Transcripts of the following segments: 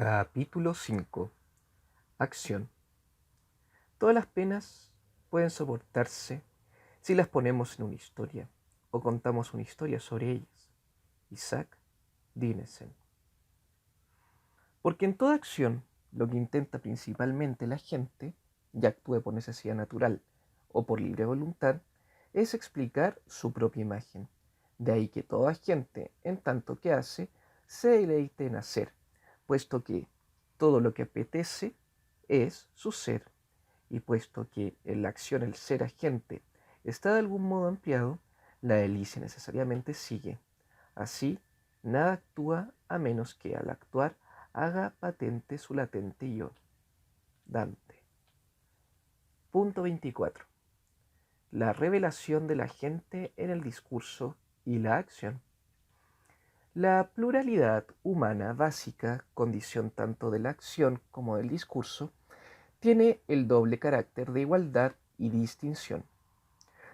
Capítulo 5. Acción. Todas las penas pueden soportarse si las ponemos en una historia o contamos una historia sobre ellas. Isaac Dinesen. Porque en toda acción, lo que intenta principalmente la gente, ya actúe por necesidad natural o por libre voluntad, es explicar su propia imagen. De ahí que toda gente, en tanto que hace, se deleite en hacer, puesto que todo lo que apetece es su ser, y puesto que en la acción el ser agente está de algún modo ampliado, la delicia necesariamente sigue. Así, nada actúa a menos que al actuar haga patente su latente yo. Dante. Punto 24. La revelación de la gente en el discurso y la acción. La pluralidad humana básica, condición tanto de la acción como del discurso, tiene el doble carácter de igualdad y distinción.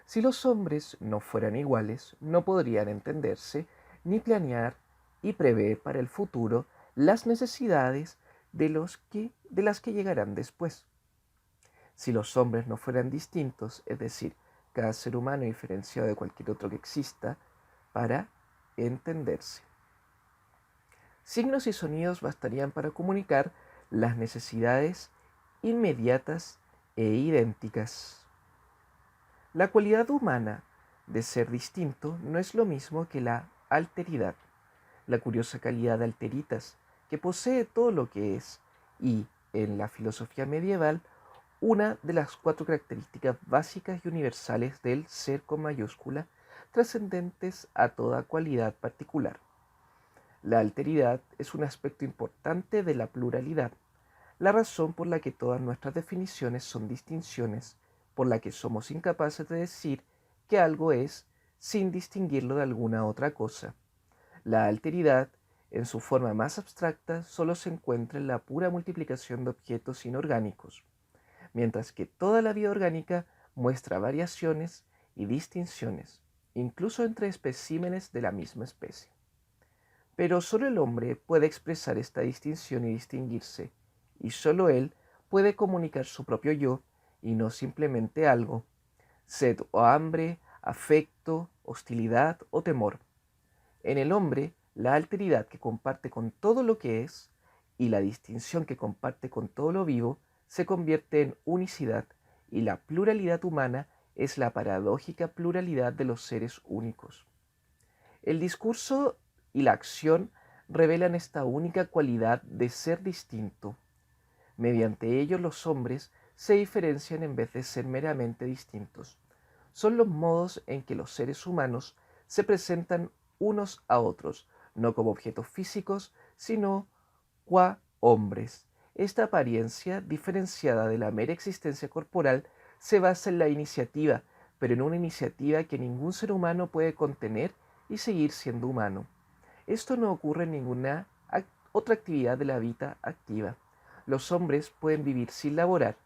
Si los hombres no fueran iguales, no podrían entenderse ni planear y prever para el futuro las necesidades de las que llegarán después. Si los hombres no fueran distintos, es decir, cada ser humano diferenciado de cualquier otro que exista, para entenderse. Signos y sonidos bastarían para comunicar las necesidades inmediatas e idénticas. La cualidad humana de ser distinto no es lo mismo que la alteridad, la curiosa calidad de alteritas, que posee todo lo que es, y, en la filosofía medieval, una de las 4 características básicas y universales del ser con mayúscula, trascendentes a toda cualidad particular. La alteridad es un aspecto importante de la pluralidad, la razón por la que todas nuestras definiciones son distinciones, por la que somos incapaces de decir que algo es sin distinguirlo de alguna otra cosa. La alteridad, en su forma más abstracta, solo se encuentra en la pura multiplicación de objetos inorgánicos, mientras que toda la vida orgánica muestra variaciones y distinciones, incluso entre especímenes de la misma especie. Pero solo el hombre puede expresar esta distinción y distinguirse, y solo él puede comunicar su propio yo y no simplemente algo, sed o hambre, afecto, hostilidad o temor. En el hombre, la alteridad que comparte con todo lo que es y la distinción que comparte con todo lo vivo se convierte en unicidad, y la pluralidad humana es la paradójica pluralidad de los seres únicos. El discurso y la acción revelan esta única cualidad de ser distinto. Mediante ellos los hombres se diferencian en vez de ser meramente distintos. Son los modos en que los seres humanos se presentan unos a otros, no como objetos físicos, sino qua hombres. Esta apariencia, diferenciada de la mera existencia corporal, se basa en la iniciativa, pero en una iniciativa que ningún ser humano puede contener y seguir siendo humano. Esto no ocurre en ninguna otra actividad de la vida activa. Los hombres pueden vivir sin laborar,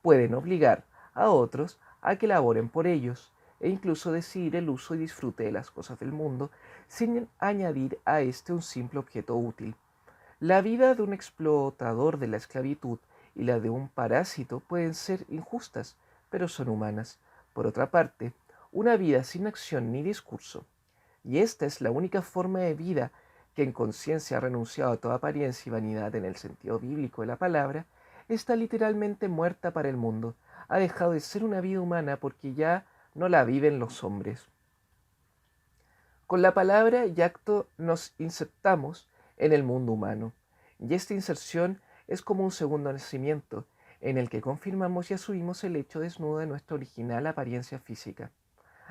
pueden obligar a otros a que laboren por ellos, e incluso decidir el uso y disfrute de las cosas del mundo sin añadir a este un simple objeto útil. La vida de un explotador de la esclavitud y la de un parásito pueden ser injustas, pero son humanas. Por otra parte, una vida sin acción ni discurso, y esta es la única forma de vida que en conciencia ha renunciado a toda apariencia y vanidad en el sentido bíblico de la palabra, está literalmente muerta para el mundo, ha dejado de ser una vida humana porque ya no la viven los hombres. Con la palabra y acto nos insertamos en el mundo humano, y esta inserción es como un segundo nacimiento, en el que confirmamos y asumimos el hecho desnudo de nuestra original apariencia física.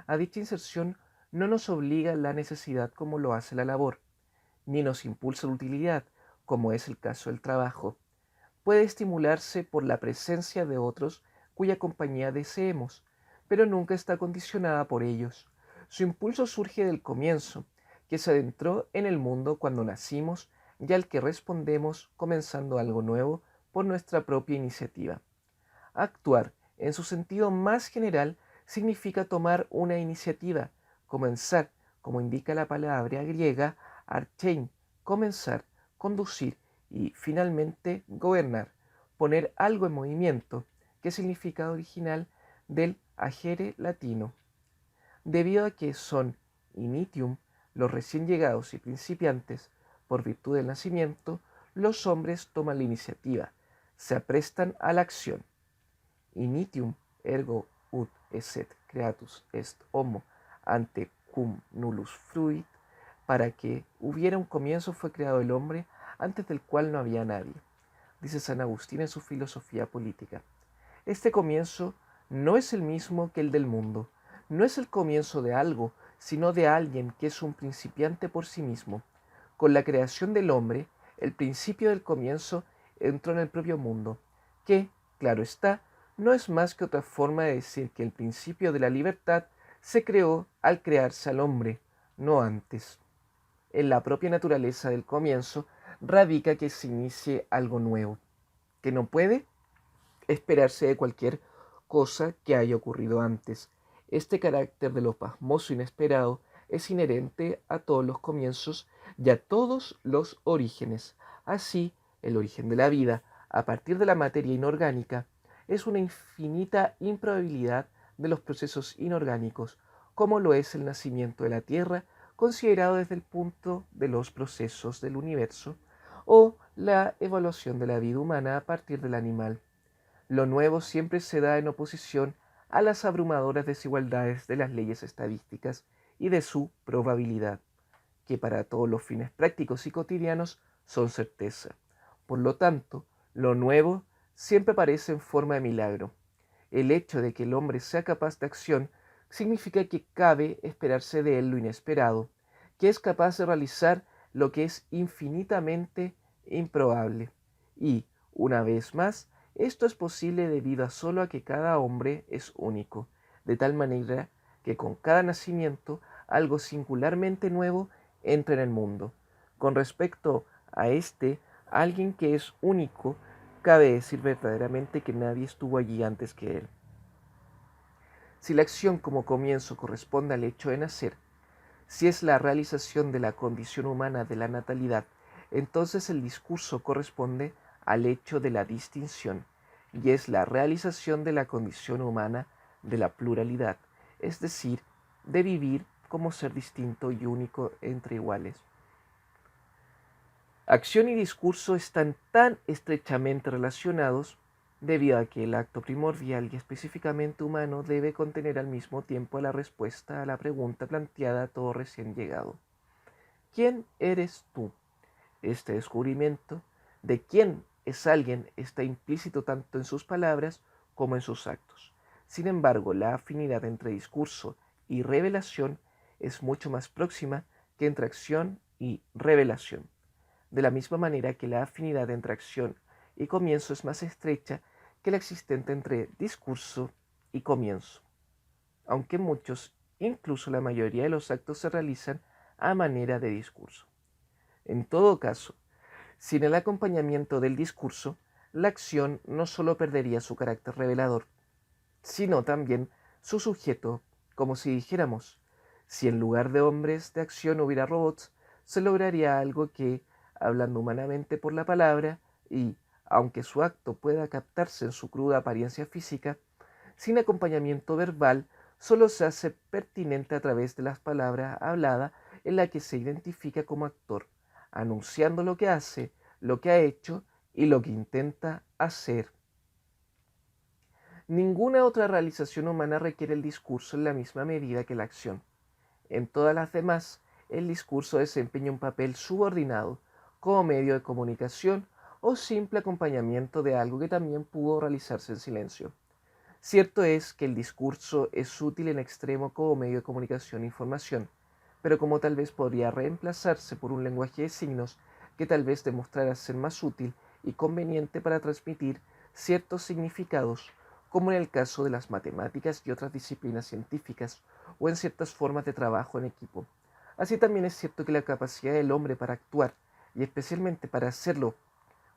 A dicha inserción no nos obliga la necesidad como lo hace la labor, ni nos impulsa la utilidad, como es el caso del trabajo. Puede estimularse por la presencia de otros cuya compañía deseemos, pero nunca está condicionada por ellos. Su impulso surge del comienzo, que se adentró en el mundo cuando nacimos y al que respondemos comenzando algo nuevo por nuestra propia iniciativa. Actuar, en su sentido más general, significa tomar una iniciativa, comenzar, como indica la palabra griega archein, comenzar, conducir, Y finalmente, gobernar, poner algo en movimiento, que es el significado original del agere latino. Debido a que son initium, los recién llegados y principiantes, por virtud del nacimiento, los hombres toman la iniciativa, se aprestan a la acción. Initium ergo ut esset creatus est homo ante cum nullus fruit, para que hubiera un comienzo fue creado el hombre, antes del cual no había nadie, dice San Agustín en su Filosofía Política. Este comienzo no es el mismo que el del mundo, no es el comienzo de algo, sino de alguien que es un principiante por sí mismo. Con la creación del hombre, el principio del comienzo entró en el propio mundo, que, claro está, no es más que otra forma de decir que el principio de la libertad se creó al crearse al hombre, no antes. En la propia naturaleza del comienzo radica que se inicie algo nuevo, que no puede esperarse de cualquier cosa que haya ocurrido antes. Este carácter de lo pasmoso inesperado es inherente a todos los comienzos y a todos los orígenes. Así, el origen de la vida, a partir de la materia inorgánica, es una infinita improbabilidad de los procesos inorgánicos, como lo es el nacimiento de la Tierra, considerado desde el punto de los procesos del universo, o la evaluación de la vida humana a partir del animal. Lo nuevo siempre se da en oposición a las abrumadoras desigualdades de las leyes estadísticas y de su probabilidad, que para todos los fines prácticos y cotidianos son certeza. Por lo tanto, lo nuevo siempre aparece en forma de milagro. El hecho de que el hombre sea capaz de acción significa que cabe esperarse de él lo inesperado, que es capaz de realizar lo que es infinitamente improbable. Y, una vez más, esto es posible debido a solo a que cada hombre es único, de tal manera que con cada nacimiento algo singularmente nuevo entra en el mundo. Con respecto a alguien que es único, cabe decir verdaderamente que nadie estuvo allí antes que él. Si la acción como comienzo corresponde al hecho de nacer, si es la realización de la condición humana de la natalidad, entonces el discurso corresponde al hecho de la distinción, y es la realización de la condición humana de la pluralidad, es decir, de vivir como ser distinto y único entre iguales. Acción y discurso están tan estrechamente relacionados debido a que el acto primordial y específicamente humano debe contener al mismo tiempo la respuesta a la pregunta planteada a todo recién llegado. ¿Quién eres tú? Este descubrimiento de quién es alguien está implícito tanto en sus palabras como en sus actos. Sin embargo, la afinidad entre discurso y revelación es mucho más próxima que entre acción y revelación. De la misma manera que la afinidad entre acción y comienzo es más estrecha que la existente entre discurso y comienzo, aunque muchos, incluso la mayoría de los actos se realizan a manera de discurso. En todo caso, sin el acompañamiento del discurso, la acción no solo perdería su carácter revelador, sino también su sujeto, como si dijéramos, si en lugar de hombres de acción hubiera robots, se lograría algo que, hablando humanamente por la palabra, y, aunque su acto pueda captarse en su cruda apariencia física, sin acompañamiento verbal, solo se hace pertinente a través de las palabras habladas en la que se identifica como actor, anunciando lo que hace, lo que ha hecho y lo que intenta hacer. Ninguna otra realización humana requiere el discurso en la misma medida que la acción. En todas las demás, el discurso desempeña un papel subordinado como medio de comunicación o simple acompañamiento de algo que también pudo realizarse en silencio. Cierto es que el discurso es útil en extremo como medio de comunicación e información, pero como tal vez podría reemplazarse por un lenguaje de signos que tal vez demostrara ser más útil y conveniente para transmitir ciertos significados, como en el caso de las matemáticas y otras disciplinas científicas, o en ciertas formas de trabajo en equipo. Así también es cierto que la capacidad del hombre para actuar, y especialmente para hacerlo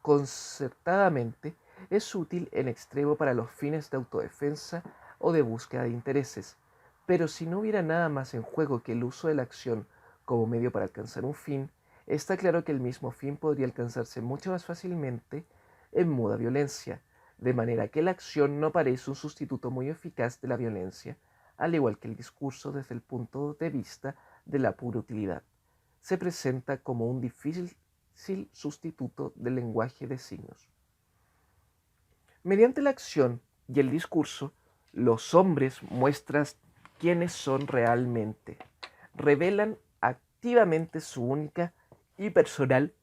concertadamente, es útil en extremo para los fines de autodefensa o de búsqueda de intereses, pero si no hubiera nada más en juego que el uso de la acción como medio para alcanzar un fin, está claro que el mismo fin podría alcanzarse mucho más fácilmente en muda violencia, de manera que la acción no parece un sustituto muy eficaz de la violencia, al igual que el discurso desde el punto de vista de la pura utilidad. Se presenta como un difícil sustituto del lenguaje de signos. Mediante la acción y el discurso, los hombres muestran quiénes son realmente, revelan activamente su única y personal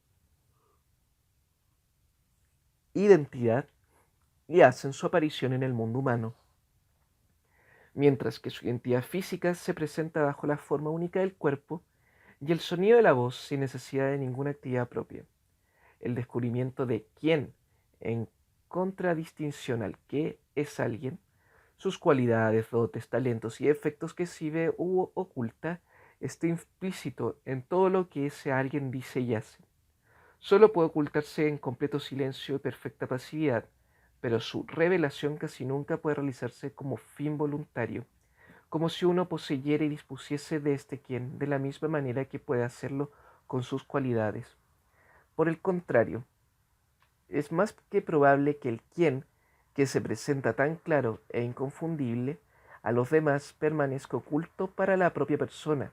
identidad y hacen su aparición en el mundo humano, mientras que su identidad física se presenta bajo la forma única del cuerpo y el sonido de la voz sin necesidad de ninguna actividad propia. El descubrimiento de quién, en contradistinción al qué es alguien, sus cualidades, dotes, talentos y efectos que exhibe u oculta, está implícito en todo lo que ese alguien dice y hace. Solo puede ocultarse en completo silencio y perfecta pasividad, pero su revelación casi nunca puede realizarse como fin voluntario, como si uno poseyera y dispusiese de este quien, de la misma manera que puede hacerlo con sus cualidades. Por el contrario, es más que probable que el quién, que se presenta tan claro e inconfundible, a los demás permanezca oculto para la propia persona,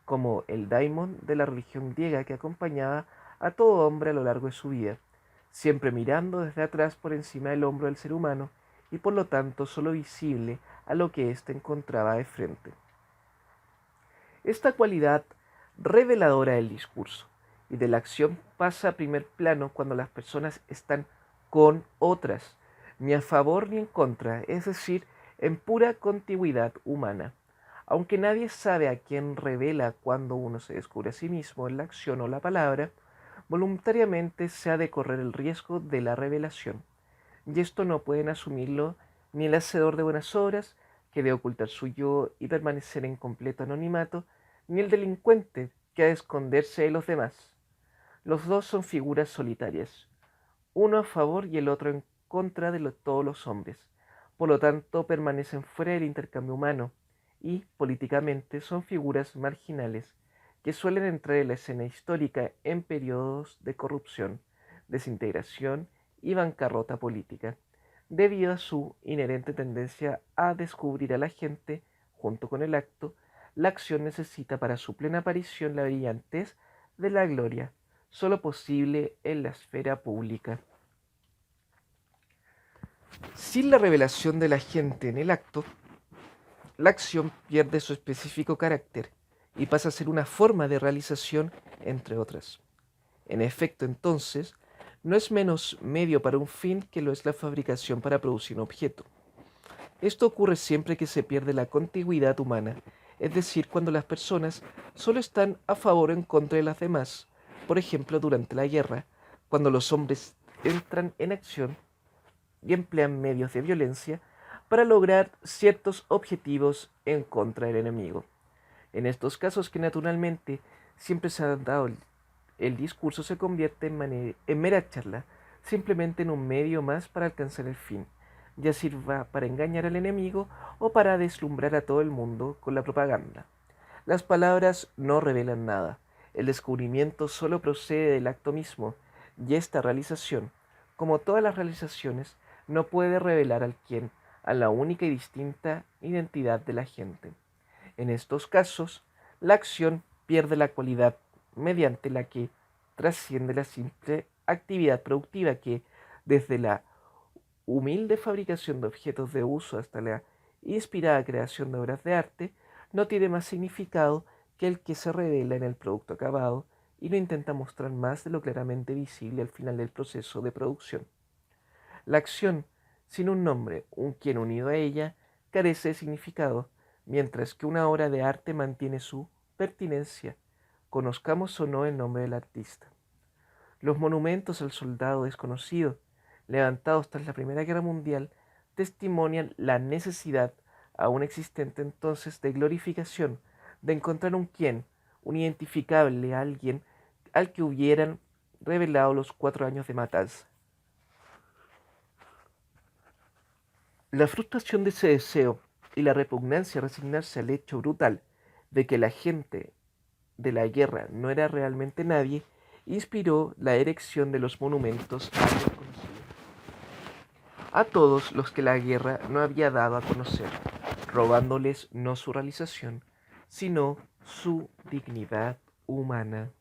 como el daimon de la religión griega que acompañaba a todo hombre a lo largo de su vida, siempre mirando desde atrás por encima del hombro del ser humano y por lo tanto solo visible a lo que éste encontraba de frente. Esta cualidad reveladora del discurso y de la acción pasa a primer plano cuando las personas están con otras, ni a favor ni en contra, es decir, en pura contigüidad humana. Aunque nadie sabe a quién revela cuando uno se descubre a sí mismo en la acción o la palabra, voluntariamente se ha de correr el riesgo de la revelación. Y esto no pueden asumirlo ni el hacedor de buenas obras, que debe ocultar su yo y permanecer en completo anonimato, ni el delincuente, que ha de esconderse de los demás. Los dos son figuras solitarias, uno a favor y el otro en contra de todos los hombres. Por lo tanto, permanecen fuera del intercambio humano y, políticamente, son figuras marginales que suelen entrar en la escena histórica en periodos de corrupción, desintegración y bancarrota política, debido a su inherente tendencia a descubrir a la gente, junto con el acto. La acción necesita para su plena aparición la brillantez de la gloria, sólo posible en la esfera pública. Sin la revelación de la gente en el acto, la acción pierde su específico carácter y pasa a ser una forma de realización, entre otras. En efecto, entonces, no es menos medio para un fin que lo es la fabricación para producir un objeto. Esto ocurre siempre que se pierde la contigüidad humana, es decir, cuando las personas solo están a favor o en contra de las demás, por ejemplo, durante la guerra, cuando los hombres entran en acción y emplean medios de violencia para lograr ciertos objetivos en contra del enemigo. En estos casos que naturalmente siempre se ha dado el discurso se convierte en mera charla, simplemente en un medio más para alcanzar el fin, ya sirva para engañar al enemigo o para deslumbrar a todo el mundo con la propaganda. Las palabras no revelan nada, el descubrimiento solo procede del acto mismo, y esta realización, como todas las realizaciones, no puede revelar al quien, a la única y distinta identidad de la gente. En estos casos, la acción pierde la cualidad mediante la que trasciende la simple actividad productiva que, desde la humilde fabricación de objetos de uso hasta la inspirada creación de obras de arte, no tiene más significado que el que se revela en el producto acabado y no intenta mostrar más de lo claramente visible al final del proceso de producción. La acción, sin un nombre, un quien unido a ella, carece de significado, mientras que una obra de arte mantiene su pertinencia, conozcamos o no el nombre del artista. Los monumentos al soldado desconocido, levantados tras la Primera Guerra Mundial, testimonian la necesidad, aún existente entonces, de glorificación, de encontrar un quién, un identificable, alguien al que hubieran revelado los 4 años de matanza. La frustración de ese deseo y la repugnancia a resignarse al hecho brutal de que la gente de la guerra no era realmente nadie, inspiró la erección de los monumentos al desconocido, a todos los que la guerra no había dado a conocer, robándoles no su realización, sino su dignidad humana.